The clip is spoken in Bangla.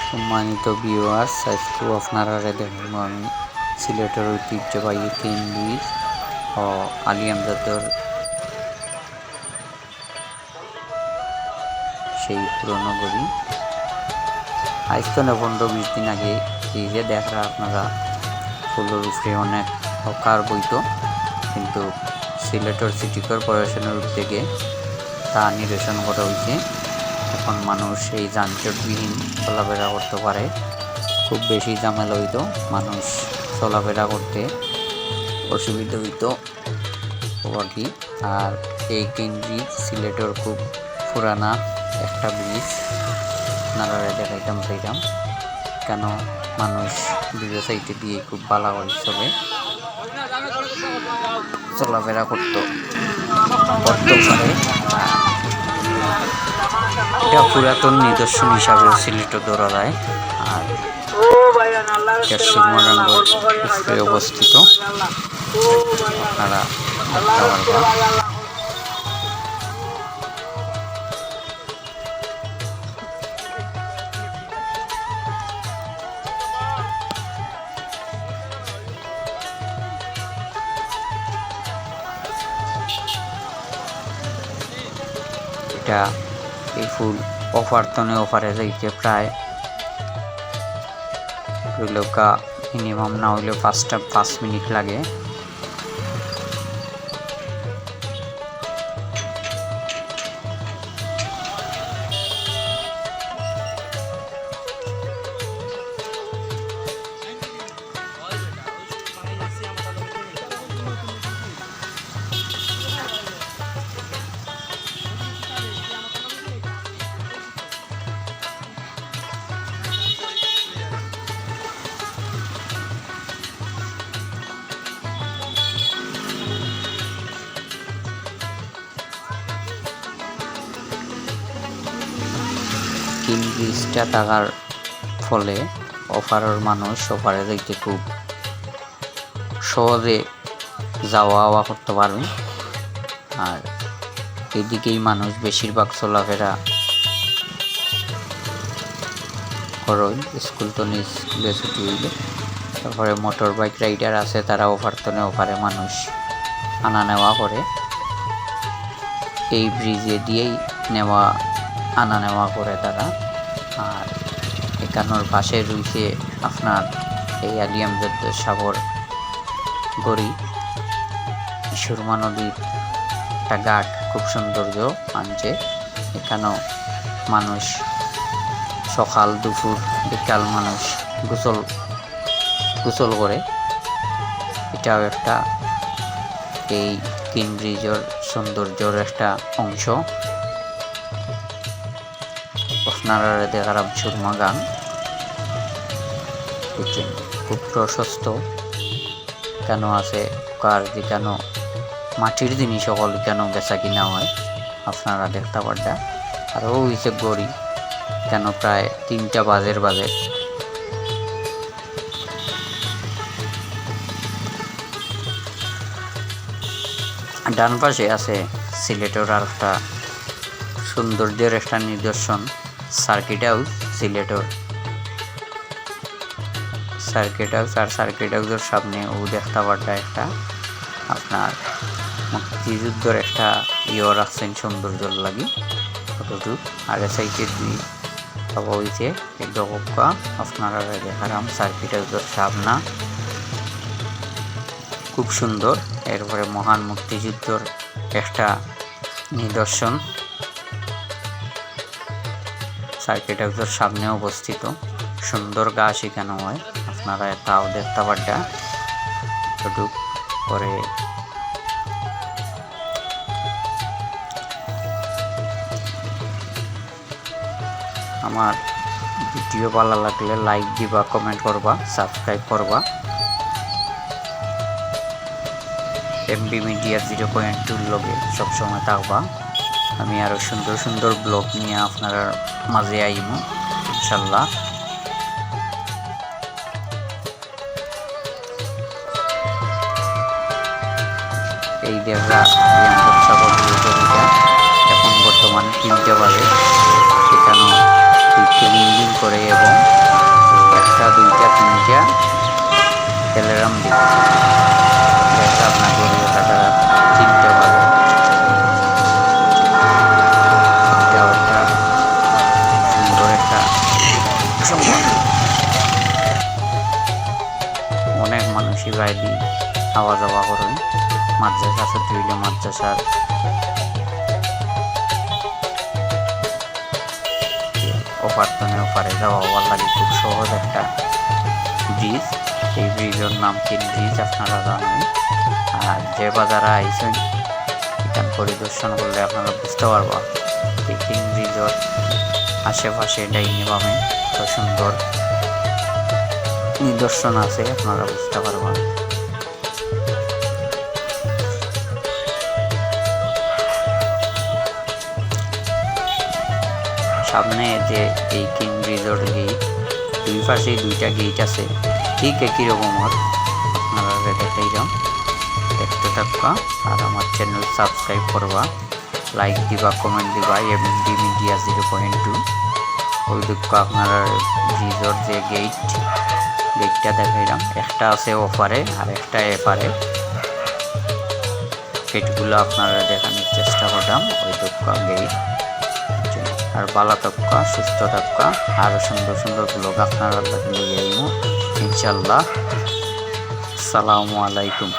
সম্মানিত ভিউয়ার্স, আজকেও আপনারা দেখাবো আমি সিলেটের ঐতিহ্যবাহী তিন ব্রিজ ও আলী আমজাদের সেই পুরনো গড়ি। আজ তো 15-20 দিন আগে এই যে দেখা আপনারা ফুলের উপরে অনেক হকার বইতো, কিন্তু সিলেটের সিটি কর্পোরেশনের উদ্যোগে তা নিরসন করা হয়েছে। এখন মানুষ এই যানজটবিহীন চলাফেরা করতে পারে। খুব বেশি ঝামেলা হইতো, মানুষ চলাফেরা করতে অসুবিধা হইতো আর কি। আর এই তিন ব্রিজ সিলেটের খুব পুরানা একটা ব্রিজ, আপনারা দেখাইতাম চাইতাম কেন মানুষ ব্রিজের সাইডে দিয়ে খুব ভালো করে চলাফেরা করতে পারে। এটা পুরাতন নিদর্শন হিসাবে সিলেটে ধরা যায়। আর সুরমারাঙ্গর উপরে অবস্থিত, আপনারা দেখতে পারবেন। এটা এই ফুল অফারতনে অফারে যাইতে প্রায় মিনিমাম না হইলেও 5 মিনিট লাগে। তিন ব্রিজটা থাকার ফলে অফারের মানুষ অফারে যাইতে খুব সহজে যাওয়া আওয়া করতে পারবে। আর এদিকেই মানুষ বেশিরভাগ চলাফেরা করই, স্কুল তো স্কুলে ছুটি হইলে। তারপরে মোটর বাইক রাইডার আছে, তারা অফারতনে অফারে মানুষ আনা নেওয়া করে। এই ব্রিজে দিয়েই আনা নেওয়া করে তারা। আর এখানোর পাশে রয়েছে আপনার এই আলী আমজাদ সাগর গড়ি, সুরমা নদীর একটা ঘাট, খুব সৌন্দর্য আনছে। এখানেও মানুষ সকাল দুপুর বিকাল মানুষ গোসল করে। এটাও একটা এই তিন ব্রিজের সৌন্দর্যের একটা অংশ। আপনারা দেখারাম সুরমা গান খুব প্রশস্ত কেন আছে, কার যে কেন মাটির জিনিস সকল কেন বেচা কিনা হয় আপনারা দেখতে পারটা। আরও হয়েছে গড়ি কেন প্রায় 3টা বাজে। ডান পাশে আছে সিলেটের আর একটা সৌন্দর্যের একটা নিদর্শন, সার্কিট হাউস সিলেটের। সার্কিট হাউস আর সার্কিট হাউসের সামনে ও দেখতে পারটা একটা আপনার মুক্তিযুদ্ধের একটা রাখছেন সৌন্দর্য লাগি ফটোটুক। আর সাইডে দুই হওয়া হয়েছে একদা আপনারা দেখালাম সার্কিট হাউসের সামনা খুব সুন্দর। এরপরে মহান মুক্তিযুদ্ধের একটা নিদর্শন সার্কিট হাউসের সামনে অবস্থিত। সুন্দর গাছ এখানে হয়, আপনারা তাও দেখতে পারটা ফটোটুক করে। আমার ভিডিও ভালো লাগলে লাইক দিবা, কমেন্ট করবা, সাবস্ক্রাইব করবা। এমবি মিডিয়া 0.2 লগে সবসময় থাকবা। আমি আরো সুন্দর সুন্দর ব্লগ নিয়ে আপনার মাঝে আইব ইনশাল্লাহ। এই দেবরা এখন বর্তমানে 3টা বাজে। এখানেও 3 দিন করে এবং একটা দুইটা তিনটা অ্যালার্ম দিবে। দেখা আপনার ঘড়ির কাঁটা 3টা বাজে। এটাও একটা সুন্দর একটা সংবাদ। অনেক মানুষই বাইরে আওয়া যাওয়া করেন মাদ্রাসা ছুটি হইলে মাদ্রাসার ওপারতনে ওপারে যাওয়া হওয়ার লাগে খুব সহজ একটা ব্রিজ। এই ব্রিজের নাম কিন ব্রিজ, আপনারা জানেন। আর যে বাজারে আইসেন এখান পরিদর্শন করলে আপনারা বুঝতে পারবা এই কিন ব্রিজের আশেপাশে ডাইনে বামে কত সুন্দর নিদর্শন আছে, আপনারা বুঝতে পারবেন। সামনে যে এই কিং ব্রিজের গেট, দুই পাশে দুইটা গেট আছে, ঠিক একই রকমের। আপনারা দেখাইলাম, দেখতে থাকবা আর আমার চ্যানেল সাবস্ক্রাইব করবা, লাইক দিবা, কমেন্ট দিবা। এমডি মিডিয়া 0.2 ওই দুঃখ আপনারা ব্রিজের যে গেটটা দেখাইলাম, একটা আছে ওপারে আর একটা এপারে। গেটগুলো আপনারা দেখানোর চেষ্টা করলাম। ওই দুঃখ গেট। আর ভালো থাকা, সুস্থ থাকা, আরো সুন্দর সুন্দর ব্লগ আপনারা নিয়ে আইব ইনশাল্লাহ। আসসালামু আলাইকুম।